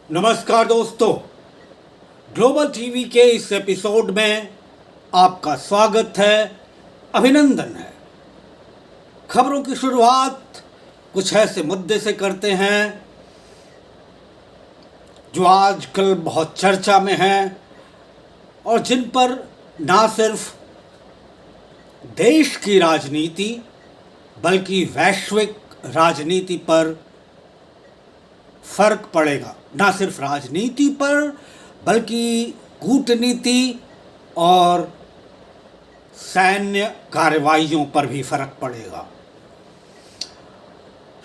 नमस्कार दोस्तों, global TV के इस एपिसोड में आपका स्वागत है, अभिनंदन है। खबरों की शुरुआत कुछ ऐसे मुद्दे से करते हैं जो आजकल बहुत चर्चा में हैं और जिन पर ना सिर्फ देश की राजनीति बल्कि वैश्विक राजनीति पर फर्क पड़ेगा। ना सिर्फ राजनीति पर बल्कि कूटनीति और सैन्य कार्रवाइयों पर भी फर्क पड़ेगा।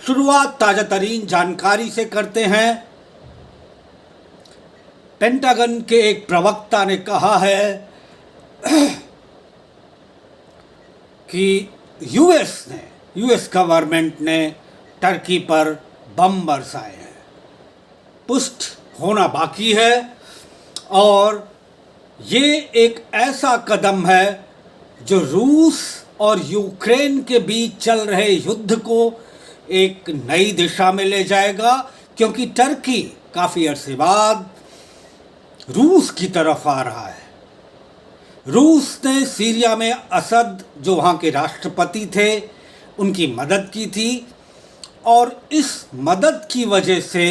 शुरुआत ताजा तरीन जानकारी से करते हैं। पेंटागन के एक प्रवक्ता ने कहा है कि यूएस गवर्नमेंट ने टर्की पर बम बरसाए हैं। पुष्ट होना बाकी है और ये एक ऐसा कदम है जो रूस और यूक्रेन के बीच चल रहे युद्ध को एक नई दिशा में ले जाएगा, क्योंकि टर्की काफ़ी अरसे बाद रूस की तरफ आ रहा है। रूस ने सीरिया में असद, जो वहाँ के राष्ट्रपति थे, उनकी मदद की थी और इस मदद की वजह से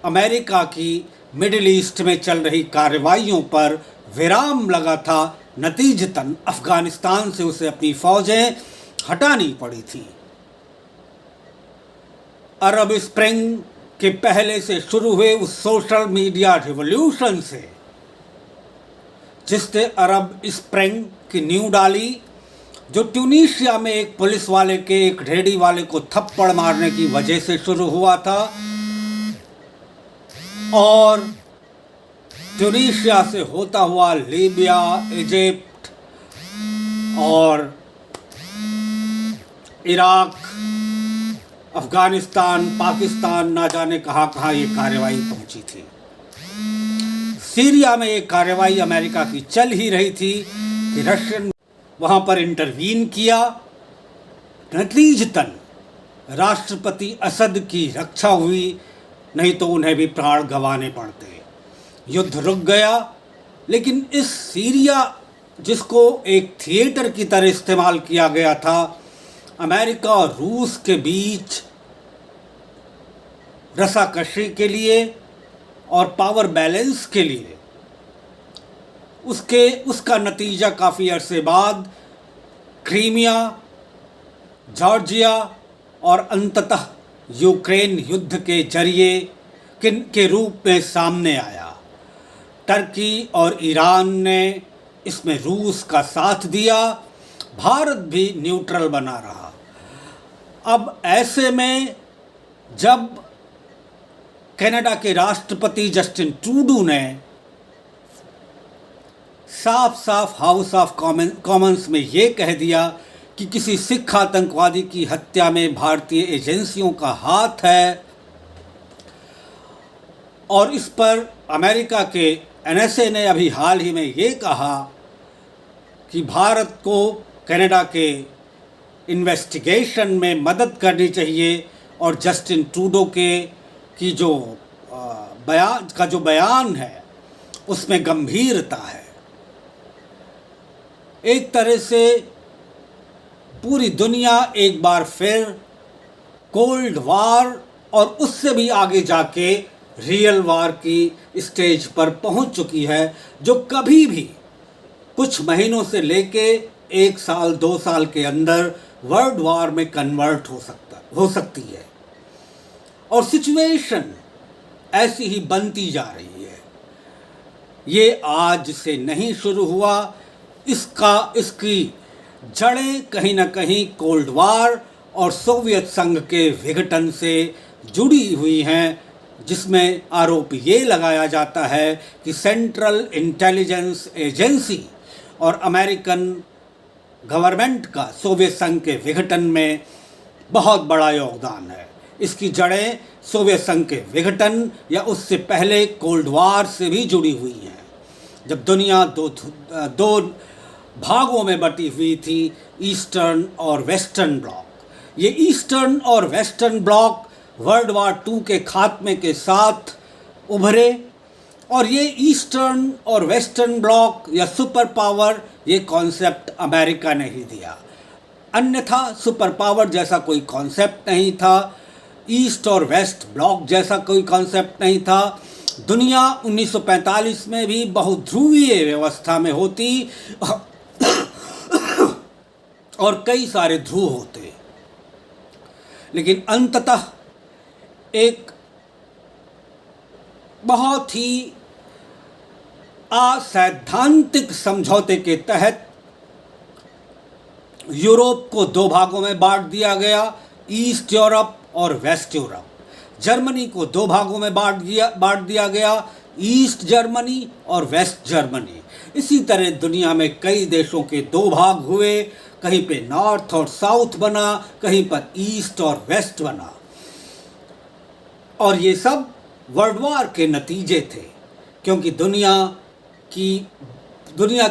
अमेरिका की मिडिल ईस्ट में चल रही कार्रवाइयों पर विराम लगा था। नतीजतन अफ़गानिस्तान से उसे अपनी फ़ौजें हटानी पड़ी थी। अरब स्प्रिंग के पहले से शुरू हुए उस सोशल मीडिया रिवॉल्यूशन से, जिसने अरब स्प्रिंग की नींव डाली, जो ट्यूनीशिया में एक पुलिस वाले के एक रेडी वाले को थप्पड़ मारने की वजह से शुरू हुआ था और ट्यूनीशिया से होता हुआ लीबिया, इजिप्ट और इराक, अफ़गानिस्तान, पाकिस्तान, ना जाने कहाँ कहाँ ये कार्रवाई पहुंची थी। सीरिया में एक कार्रवाई अमेरिका की चल ही रही थी कि रशियन वहाँ पर इंटरवीन किया। नतीजतन राष्ट्रपति असद की रक्षा हुई, नहीं तो उन्हें भी प्राण गंवाने पड़ते। युद्ध रुक गया, लेकिन इस सीरिया, जिसको एक थिएटर की तरह इस्तेमाल किया गया था अमेरिका और रूस के बीच रसाकशी के लिए और पावर बैलेंस के लिए, उसका नतीजा काफ़ी अरसे बाद क्रीमिया, जॉर्जिया और अंततः यूक्रेन युद्ध के जरिए के रूप में सामने आया। टर्की और ईरान ने इसमें रूस का साथ दिया, भारत भी न्यूट्रल बना रहा। अब ऐसे में जब कनाडा के राष्ट्रपति जस्टिन ट्रूडो ने साफ साफ हाउस ऑफ कॉमन्स में ये कह दिया कि किसी सिख आतंकवादी की हत्या में भारतीय एजेंसियों का हाथ है, और इस पर अमेरिका के एनएसए ने अभी हाल ही में ये कहा कि भारत को कनाडा के इन्वेस्टिगेशन में मदद करनी चाहिए और जस्टिन ट्रूडो की जो बयान है उसमें गंभीरता है। एक तरह से पूरी दुनिया एक बार फिर कोल्ड वार और उससे भी आगे जाके रियल वार की स्टेज पर पहुंच चुकी है, जो कभी भी कुछ महीनों से लेके 1 साल 2 साल के अंदर वर्ल्ड वार में कन्वर्ट हो सकती है। और सिचुएशन ऐसी ही बनती जा रही है। ये आज से नहीं शुरू हुआ, इसकी जड़ें कहीं ना कहीं कोल्ड वार और सोवियत संघ के विघटन से जुड़ी हुई हैं, जिसमें आरोप ये लगाया जाता है कि सेंट्रल इंटेलिजेंस एजेंसी और अमेरिकन गवर्नमेंट का सोवियत संघ के विघटन में बहुत बड़ा योगदान है। इसकी जड़ें सोवियत संघ के विघटन या उससे पहले कोल्ड वार से भी जुड़ी हुई हैं, जब दुनिया दो भागों में बटी हुई थी, ईस्टर्न और वेस्टर्न ब्लॉक। ये ईस्टर्न और western block world war II के खात्मे के साथ उभरे, और ये ईस्टर्न और वेस्टर्न ब्लॉक या सुपर पावर, ये कॉन्सेप्ट अमेरिका ने ही दिया। अन्यथा सुपर पावर जैसा कोई कॉन्सेप्ट नहीं था, ईस्ट और वेस्ट ब्लॉक जैसा कोई कॉन्सेप्ट नहीं था। दुनिया 1945 में भी बहुध्रुवीय व्यवस्था में होती और कई सारे ध्रुव होते, लेकिन अंततः एक बहुत ही असैद्धांतिक समझौते के तहत यूरोप को दो भागों में बांट दिया गया, ईस्ट यूरोप और वेस्ट यूरोप। जर्मनी को दो भागों में बांट दिया गया, ईस्ट जर्मनी और वेस्ट जर्मनी। इसी तरह दुनिया में कई देशों के दो भाग हुए, कहीं पे नॉर्थ और साउथ बना, कहीं पर ईस्ट और वेस्ट बना। और ये सब वर्ल्ड वॉर के नतीजे थे, क्योंकि दुनिया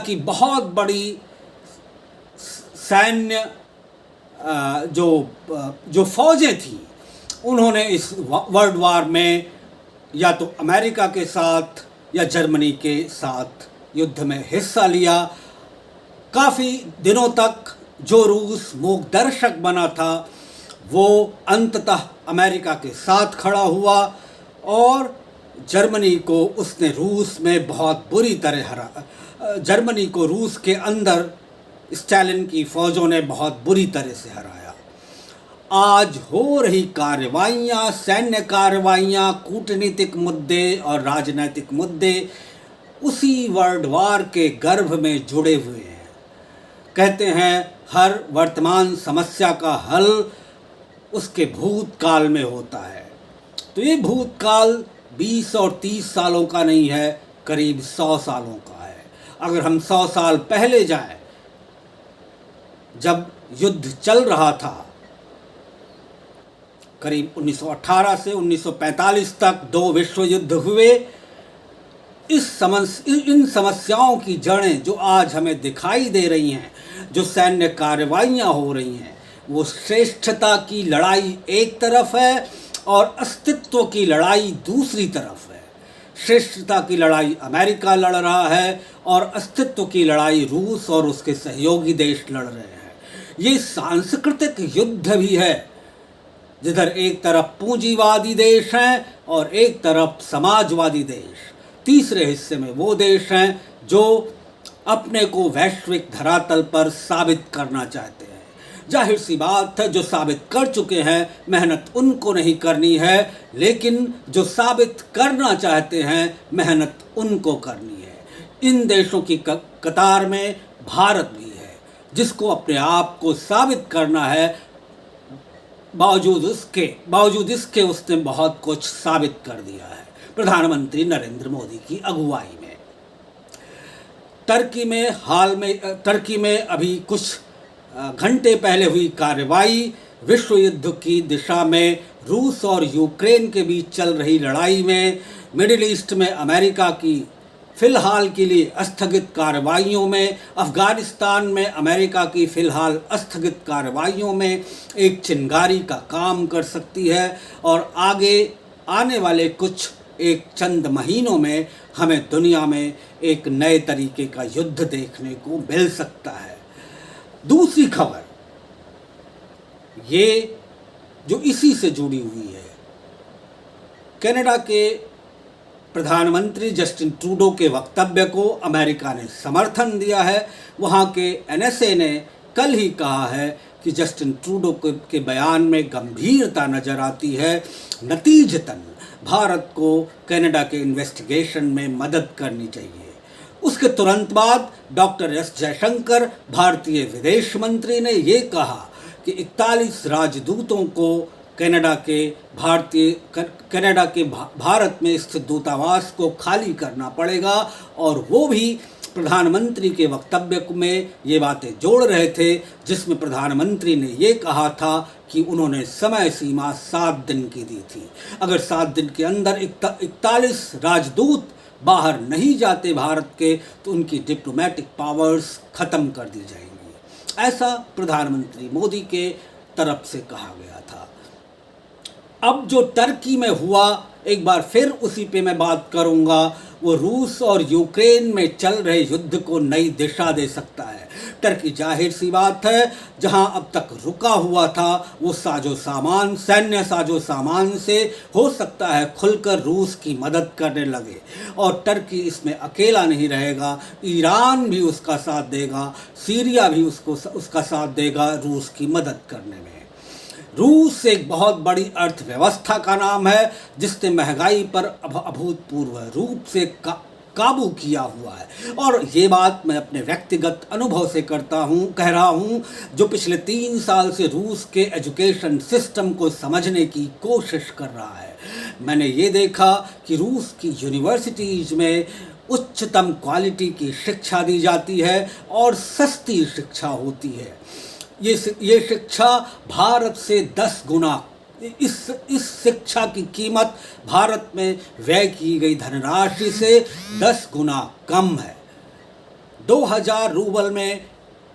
की बहुत बड़ी सैन्य जो फौजें थी, उन्होंने इस वर्ल्ड वॉर में या तो अमेरिका के साथ या जर्मनी के साथ युद्ध में हिस्सा लिया। काफ़ी दिनों तक जो रूस मूक दर्शक बना था, वो अंततः अमेरिका के साथ खड़ा हुआ और जर्मनी को उसने रूस में बहुत बुरी तरह हरा। जर्मनी को रूस के अंदर स्टालिन की फौजों ने बहुत बुरी तरह से हराया। आज हो रही कार्रवाइयाँ, सैन्य कार्रवाइयाँ, कूटनीतिक मुद्दे और राजनीतिक मुद्दे उसी वर्ल्ड वॉर के गर्भ में जुड़े हुए हैं। कहते हैं हर वर्तमान समस्या का हल उसके भूतकाल में होता है। तो ये भूतकाल 20 और 30 सालों का नहीं है, करीब 100 सालों का है। अगर हम 100 साल पहले जाएं, जब युद्ध चल रहा था, करीब 1918 से 1945 तक 2 विश्व युद्ध हुए। इन समस्याओं की जड़ें जो आज हमें दिखाई दे रही हैं, जो सैन्य कार्रवाइयाँ हो रही हैं, वो श्रेष्ठता की लड़ाई एक तरफ है और अस्तित्व की लड़ाई दूसरी तरफ है। श्रेष्ठता की लड़ाई अमेरिका लड़ रहा है और अस्तित्व की लड़ाई रूस और उसके सहयोगी देश लड़ रहे हैं। ये सांस्कृतिक युद्ध भी है, जिधर एक तरफ पूंजीवादी देश हैं और एक तरफ समाजवादी देश। तीसरे हिस्से में वो देश हैं जो अपने को वैश्विक धरातल पर साबित करना चाहते हैं। जाहिर सी बात है, जो साबित कर चुके हैं, मेहनत उनको नहीं करनी है, लेकिन जो साबित करना चाहते हैं, मेहनत उनको करनी है। इन देशों की कतार में भारत भी है, जिसको अपने आप को साबित करना है। बावजूद इसके उसने बहुत कुछ साबित कर दिया है प्रधानमंत्री नरेंद्र मोदी की अगुवाई में। टर्की में अभी कुछ घंटे पहले हुई कार्रवाई विश्व युद्ध की दिशा में रूस और यूक्रेन के बीच चल रही लड़ाई में, मिडिल ईस्ट में अमेरिका की फ़िलहाल के लिए स्थगित कार्रवाइयों में, अफ़गानिस्तान में अमेरिका की फ़िलहाल स्थगित कार्रवाइयों में एक चिंगारी का काम कर सकती है और आगे आने वाले कुछ एक चंद महीनों में हमें दुनिया में एक नए तरीके का युद्ध देखने को मिल सकता है। दूसरी खबर ये जो इसी से जुड़ी हुई है, कनाडा के प्रधानमंत्री जस्टिन ट्रूडो के वक्तव्य को अमेरिका ने समर्थन दिया है। वहाँ के एनएसए ने कल ही कहा है कि जस्टिन ट्रूडो के बयान में गंभीरता नज़र आती है। नतीजतन भारत को कनाडा के इन्वेस्टिगेशन में मदद करनी चाहिए। उसके तुरंत बाद डॉक्टर एस जयशंकर, भारतीय विदेश मंत्री, ने ये कहा कि 41 राजदूतों को कनाडा के भारत में स्थित दूतावास को खाली करना पड़ेगा, और वो भी प्रधानमंत्री के वक्तव्य में ये बातें जोड़ रहे थे, जिसमें प्रधानमंत्री ने ये कहा था कि उन्होंने समय सीमा 7 दिन की दी थी। अगर 7 दिन के अंदर 41 राजदूत बाहर नहीं जाते भारत के, तो उनकी डिप्लोमेटिक पावर्स ख़त्म कर दी जाएंगी। ऐसा प्रधानमंत्री मोदी के तरफ से कहा गया था। अब जो टर्की में हुआ, एक बार फिर उसी पे मैं बात करूंगा। वो रूस और यूक्रेन में चल रहे युद्ध को नई दिशा दे सकता है। टर्की जाहिर सी बात है जहां अब तक रुका हुआ था वो साजो सामान, सैन्य साजो सामान से हो सकता है खुलकर रूस की मदद करने लगे। और टर्की इसमें अकेला नहीं रहेगा, ईरान भी उसका साथ देगा, सीरिया भी उसका साथ देगा रूस की मदद करने में। रूस एक बहुत बड़ी अर्थव्यवस्था का नाम है जिसने महंगाई पर अभूतपूर्व रूप से काबू किया हुआ है। और ये बात मैं अपने व्यक्तिगत अनुभव से कह रहा हूँ, जो पिछले 3 साल से रूस के एजुकेशन सिस्टम को समझने की कोशिश कर रहा है। मैंने ये देखा कि रूस की यूनिवर्सिटीज़ में उच्चतम क्वालिटी की शिक्षा दी जाती है और सस्ती शिक्षा होती है। ये शिक्षा भारत से 10 गुना, इस शिक्षा की कीमत भारत में व्यय की गई धनराशि से 10 गुना कम है। 2000 रूबल में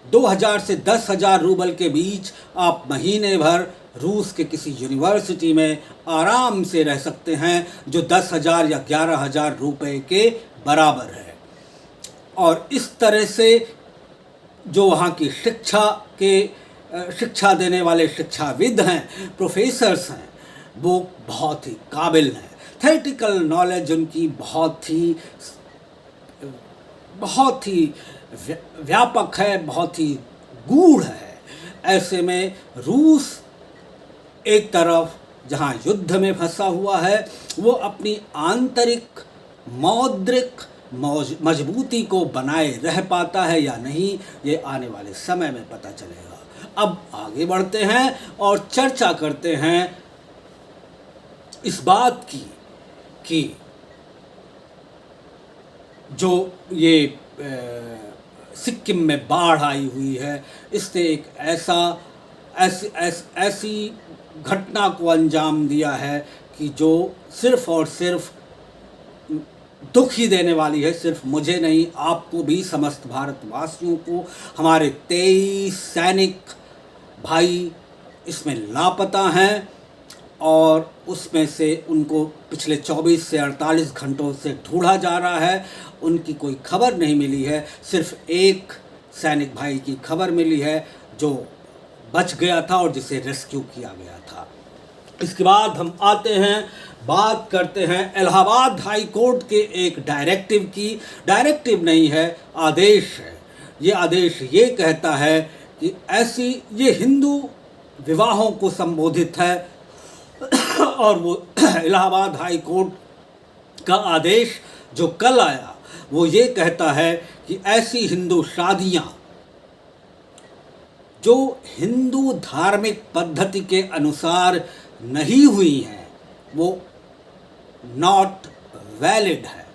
2000 से 10,000 रूबल के बीच आप महीने भर रूस के किसी यूनिवर्सिटी में आराम से रह सकते हैं, जो 10,000 या 11,000 रुपए के बराबर है। और इस तरह से जो वहाँ की शिक्षा देने वाले शिक्षाविद हैं, प्रोफेसर्स हैं, वो बहुत ही काबिल हैं। थेरेटिकल नॉलेज उनकी बहुत ही व्यापक है, बहुत ही गूढ़ है। ऐसे में रूस एक तरफ जहाँ युद्ध में फंसा हुआ है, वो अपनी आंतरिक मौद्रिक मजबूती को बनाए रह पाता है या नहीं, ये आने वाले समय में पता चलेगा। अब आगे बढ़ते हैं और चर्चा करते हैं इस बात की कि जो ये सिक्किम में बाढ़ आई हुई है, इसने एक ऐसी घटना को अंजाम दिया है कि जो सिर्फ और सिर्फ दुख ही देने वाली है। सिर्फ मुझे नहीं, आपको भी, समस्त भारतवासियों को। हमारे 23 सैनिक भाई इसमें लापता हैं और उसमें से उनको पिछले 24 से 48 घंटों से ढूंढा जा रहा है। उनकी कोई खबर नहीं मिली है। सिर्फ एक सैनिक भाई की खबर मिली है जो बच गया था और जिसे रेस्क्यू किया गया था। इसके बाद हम आते हैं, बात करते हैं इलाहाबाद हाई कोर्ट के एक डायरेक्टिव की। डायरेक्टिव नहीं है, आदेश है। ये आदेश ये कहता है कि ये हिंदू विवाहों को संबोधित है और वो इलाहाबाद हाई कोर्ट का आदेश जो कल आया वो ये कहता है कि ऐसी हिंदू शादियां जो हिंदू धार्मिक पद्धति के अनुसार नहीं हुई हैं, वो नॉट वैलिड है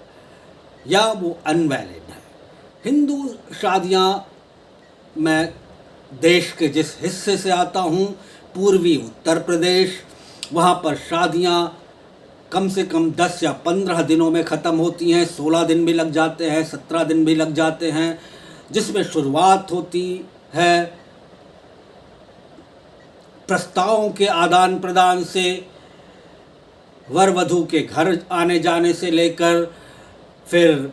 या वो अनवैलिड है। हिंदू शादियां, मैं देश के जिस हिस्से से आता हूँ, पूर्वी उत्तर प्रदेश, वहाँ पर शादियाँ कम से कम 10 या 15 दिनों में ख़त्म होती हैं। 16 दिन भी लग जाते हैं, 17 दिन भी लग जाते हैं, जिसमें शुरुआत होती है प्रस्तावों के आदान प्रदान से, वर वधू के घर आने जाने से लेकर फिर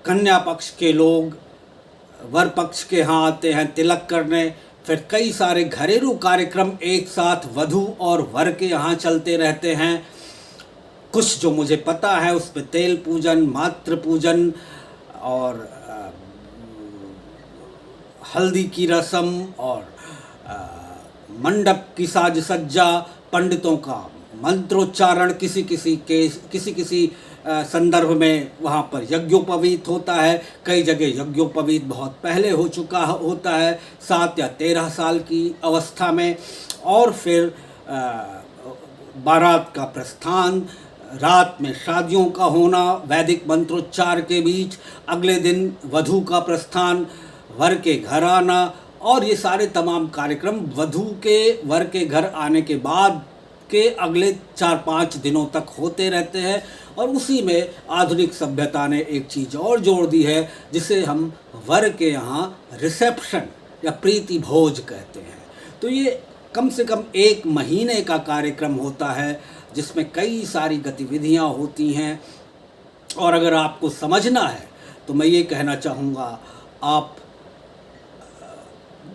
कन्या पक्ष के लोग वर पक्ष के यहाँ आते हैं तिलक करने। फिर कई सारे घरेलू कार्यक्रम एक साथ वधू और वर के यहाँ चलते रहते हैं। कुछ जो मुझे पता है उस पर तेल पूजन, मातृ पूजन और हल्दी की रस्म और मंडप की साज सज्जा, पंडितों का मंत्रोच्चारण, किसी संदर्भ में वहाँ पर यज्ञोपवीत होता है। कई जगह यज्ञोपवीत बहुत पहले हो चुका होता है, 7 या 13 साल की अवस्था में। और फिर बारात का प्रस्थान, रात में शादियों का होना वैदिक मंत्रोच्चार के बीच, अगले दिन वधू का प्रस्थान, वर के घर आना, और ये सारे तमाम कार्यक्रम वधू के वर के घर आने के बाद के अगले 4-5 दिनों तक होते रहते हैं। और उसी में आधुनिक सभ्यता ने एक चीज़ और जोड़ दी है जिसे हम वर के यहाँ रिसेप्शन या प्रीति भोज कहते हैं। तो ये कम से कम 1 महीने का कार्यक्रम होता है जिसमें कई सारी गतिविधियां होती हैं। और अगर आपको समझना है तो मैं ये कहना चाहूँगा, आप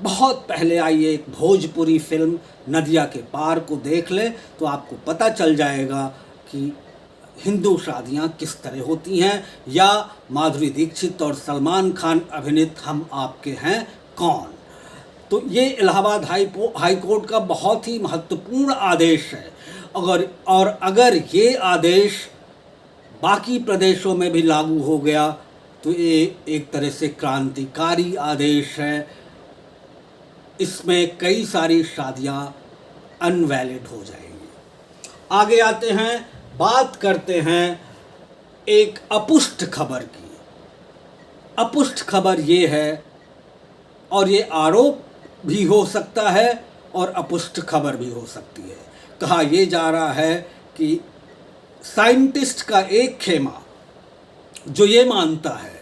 बहुत पहले आई एक भोजपुरी फिल्म नदिया के पार को देख लें तो आपको पता चल जाएगा कि हिंदू शादियां किस तरह होती हैं, या माधुरी दीक्षित और सलमान खान अभिनीत हम आपके हैं कौन। तो ये इलाहाबाद हाई कोर्ट का बहुत ही महत्वपूर्ण आदेश है। अगर ये आदेश बाकी प्रदेशों में भी लागू हो गया तो ये एक तरह से क्रांतिकारी आदेश है। इसमें कई सारी शादियां अनवैलिड हो जाएंगी। आगे आते हैं, बात करते हैं एक अपुष्ट खबर की। अपुष्ट खबर ये है, और ये आरोप भी हो सकता है और अपुष्ट खबर भी हो सकती है। कहा यह जा रहा है कि साइंटिस्ट का एक खेमा जो ये मानता है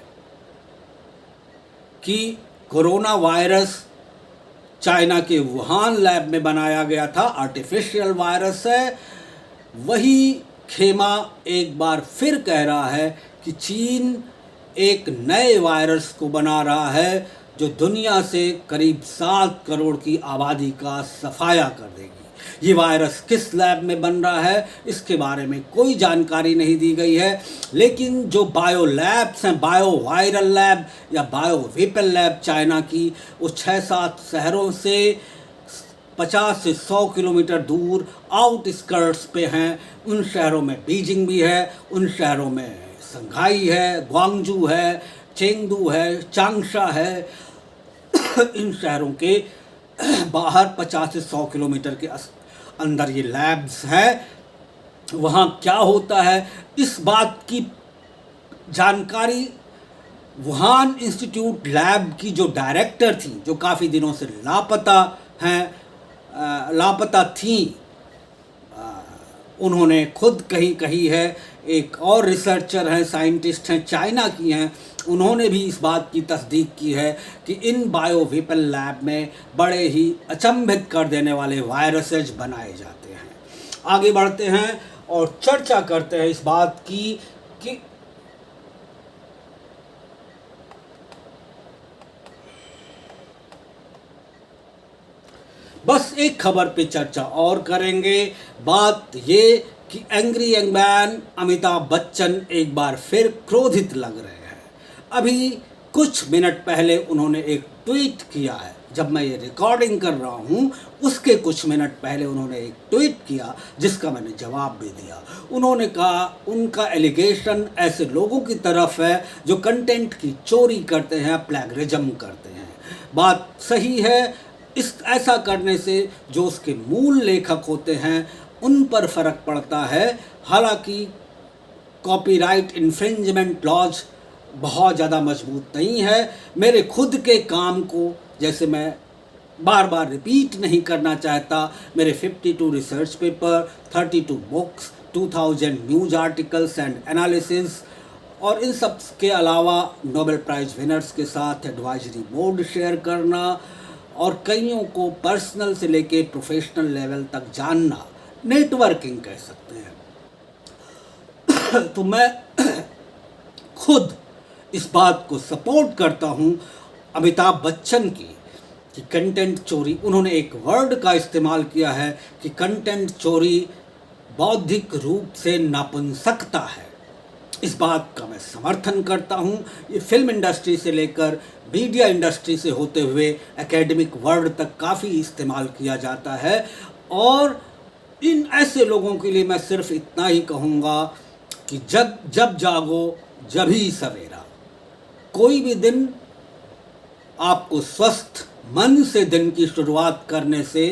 कि कोरोना वायरस चाइना के वुहान लैब में बनाया गया था, आर्टिफिशियल वायरस है, वही खेमा एक बार फिर कह रहा है कि चीन एक नए वायरस को बना रहा है जो दुनिया से करीब 7 करोड़ की आबादी का सफाया कर देगी। ये वायरस किस लैब में बन रहा है इसके बारे में कोई जानकारी नहीं दी गई है, लेकिन जो बायो लैब्स हैं, बायो वायरल लैब या बायो वेपन लैब चाइना की, वो 6-7 शहरों से 50 से 100 किलोमीटर दूर आउटस्कर्ट्स पे हैं। उन शहरों में बीजिंग भी है, उन शहरों में संघाई है, ग्वांगजू है, चेंगडू है, चांगशा है। इन शहरों के बाहर 50 से 100 किलोमीटर के अंदर ये लैब्स हैं। वहाँ क्या होता है इस बात की जानकारी वुहान इंस्टीट्यूट लैब की जो डायरेक्टर थी, जो काफ़ी दिनों से लापता थी, उन्होंने खुद कही है। एक और रिसर्चर हैं, साइंटिस्ट हैं, चाइना की हैं, उन्होंने भी इस बात की तस्दीक की है कि इन बायो वेपन लैब में बड़े ही अचंभित कर देने वाले वायरसेज बनाए जाते हैं। आगे बढ़ते हैं और चर्चा करते हैं इस बात की कि बस एक खबर पे चर्चा और करेंगे। बात ये कि angry young man Amitabh Bachchan एक बार फिर क्रोधित लग रहे हैं। अभी कुछ मिनट पहले उन्होंने एक ट्वीट किया है, जब मैं ये रिकॉर्डिंग कर रहा हूँ उसके कुछ मिनट पहले उन्होंने एक ट्वीट किया जिसका मैंने जवाब भी दिया। उन्होंने कहा उनका एलिगेशन ऐसे लोगों की तरफ है जो कंटेंट की चोरी करते हैं, प्लैगरिज्म करते हैं। बात सही है, ऐसा करने से जो उसके मूल लेखक होते हैं उन पर फ़र्क पड़ता है। हालांकि कॉपीराइट इन्फ्रिंजमेंट लॉज बहुत ज़्यादा मजबूत नहीं है। मेरे खुद के काम को, जैसे मैं बार बार रिपीट नहीं करना चाहता, मेरे 52 research paper, 32 books, 2000 news articles and analysis, और इन सब के अलावा नोबेल प्राइज़ विनर्स के साथ एडवाइजरी बोर्ड शेयर करना और कईयों को पर्सनल से लेके प्रोफेशनल लेवल तक जानना, नेटवर्किंग कह सकते हैं। तो मैं खुद इस बात को सपोर्ट करता हूं अमिताभ बच्चन की कि कंटेंट चोरी, उन्होंने एक वर्ड का इस्तेमाल किया है कि कंटेंट चोरी बौद्धिक रूप से नपुंसकता है। इस बात का मैं समर्थन करता हूँ। ये फिल्म इंडस्ट्री से लेकर मीडिया इंडस्ट्री से होते हुए एकेडमिक वर्ड तक काफ़ी इस्तेमाल किया जाता है, और इन ऐसे लोगों के लिए मैं सिर्फ इतना ही कहूँगा कि जब जागो जब ही सवेरा। कोई भी दिन आपको स्वस्थ मन से दिन की शुरुआत करने से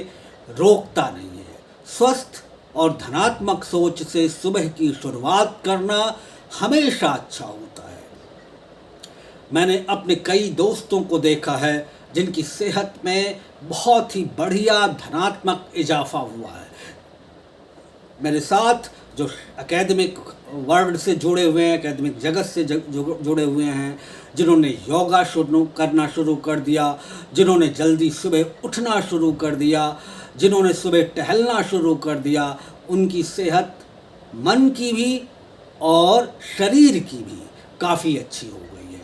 रोकता नहीं है। स्वस्थ और धनात्मक सोच से सुबह की शुरुआत करना हमेशा अच्छा होता है। मैंने अपने कई दोस्तों को देखा है जिनकी सेहत में बहुत ही बढ़िया धनात्मक इजाफा हुआ है। मेरे साथ जो एकेडमिक वर्ल्ड से जुड़े हुए हैं, एकेडमिक जगत से जुड़े हुए हैं, जिन्होंने योगा करना शुरू कर दिया, जिन्होंने जल्दी सुबह उठना शुरू कर दिया, जिन्होंने सुबह टहलना शुरू कर दिया, उनकी सेहत मन की भी और शरीर की भी काफ़ी अच्छी हो गई है।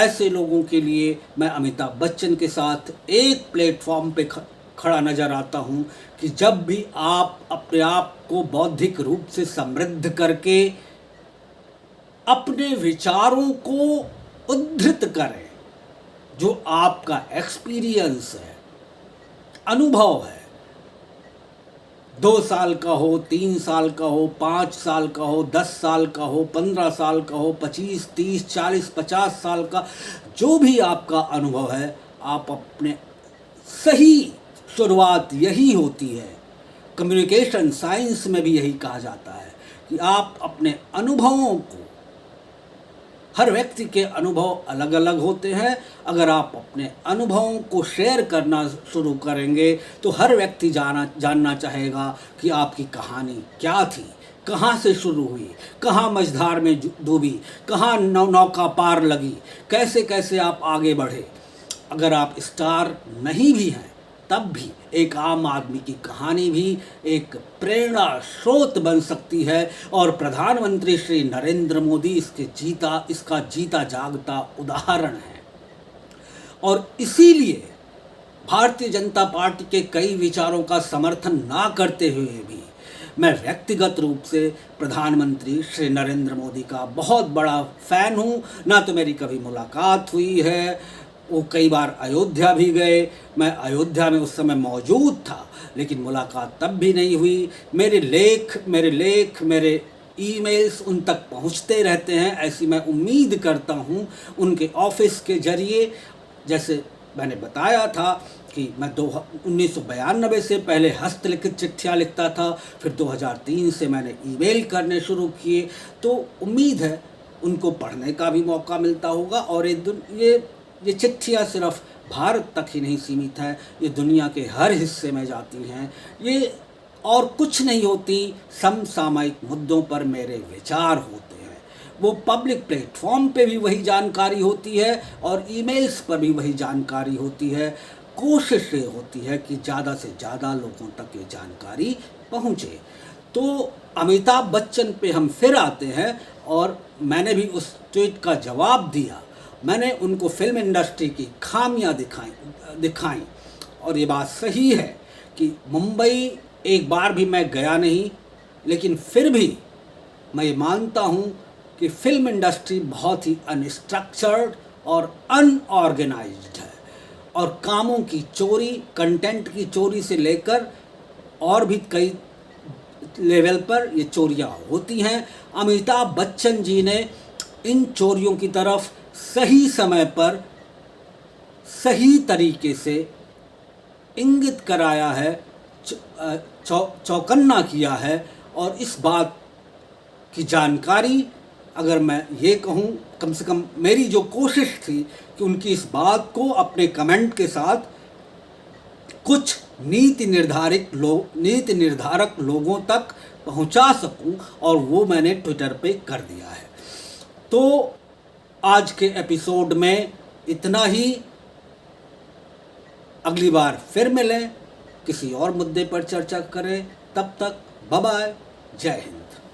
ऐसे लोगों के लिए मैं अमिताभ बच्चन के साथ एक प्लेटफॉर्म पे खड़ा नज़र आता हूँ कि जब भी आप अपने आप को बौद्धिक रूप से समृद्ध करके अपने विचारों को उद्धृत करें, जो आपका एक्सपीरियंस है, अनुभव है, 2 साल का हो, 3 साल का हो, 5 साल का हो, 10 साल का हो, 15 साल का हो, 25, 30, 40, 50 साल का, जो भी आपका अनुभव है, आप अपने सही शुरुआत यही होती है। कम्युनिकेशन साइंस में भी यही कहा जाता है कि आप अपने अनुभवों को, हर व्यक्ति के अनुभव अलग अलग होते हैं, अगर आप अपने अनुभवों को शेयर करना शुरू करेंगे तो हर व्यक्ति जानना चाहेगा कि आपकी कहानी क्या थी, कहाँ से शुरू हुई, कहाँ मझधार में डूबी, कहाँ नौका पार लगी, कैसे कैसे आप आगे बढ़े। अगर आप स्टार नहीं भी हैं तब भी एक आम आदमी की कहानी भी एक प्रेरणा स्रोत बन सकती है, और प्रधानमंत्री श्री नरेंद्र मोदी इसका जीता जागता उदाहरण है। और इसीलिए भारतीय जनता पार्टी के कई विचारों का समर्थन ना करते हुए भी मैं व्यक्तिगत रूप से प्रधानमंत्री श्री नरेंद्र मोदी का बहुत बड़ा फ़ैन हूँ। ना तो मेरी कभी मुलाकात हुई है, वो कई बार अयोध्या भी गए, मैं अयोध्या में उस समय मौजूद था, लेकिन मुलाकात तब भी नहीं हुई। मेरे ईमेल्स उन तक पहुंचते रहते हैं, ऐसी मैं उम्मीद करता हूं उनके ऑफिस के जरिए। जैसे मैंने बताया था कि मैं 1992 से पहले हस्तलिखित चिट्ठियाँ लिखता था, फिर 2003 से मैंने ईमेल करने शुरू किए, तो उम्मीद है उनको पढ़ने का भी मौका मिलता होगा। और ये चिट्ठियाँ सिर्फ भारत तक ही नहीं सीमित है, ये दुनिया के हर हिस्से में जाती हैं। ये और कुछ नहीं होती, समसामयिक मुद्दों पर मेरे विचार होते हैं। वो पब्लिक प्लेटफॉर्म पे भी वही जानकारी होती है और ईमेल्स पर भी वही जानकारी होती है। कोशिश ये होती है कि ज़्यादा से ज़्यादा लोगों तक ये जानकारी पहुँचे। तो अमिताभ बच्चन पे हम फिर आते हैं, और मैंने भी उस ट्वीट का जवाब दिया। मैंने उनको फिल्म इंडस्ट्री की खामियां दिखाई, और ये बात सही है कि मुंबई एक बार भी मैं गया नहीं, लेकिन फिर भी मैं ये मानता हूँ कि फिल्म इंडस्ट्री बहुत ही अनस्ट्रक्चर्ड और अनऑर्गेनाइज्ड है, और कामों की चोरी, कंटेंट की चोरी से लेकर और भी कई लेवल पर ये चोरियाँ होती हैं। अमिताभ बच्चन जी ने इन चोरियों की तरफ सही समय पर सही तरीके से इंगित कराया है, चौकन्ना किया है। और इस बात की जानकारी, अगर मैं ये कहूँ, कम से कम मेरी जो कोशिश थी कि उनकी इस बात को अपने कमेंट के साथ कुछ नीति निर्धारक लोगों तक पहुंचा सकूं, और वो मैंने ट्विटर पे कर दिया है। तो आज के एपिसोड में इतना ही। अगली बार फिर मिलें, किसी और मुद्दे पर चर्चा करें। तब तक बाय बाय, जय हिंद।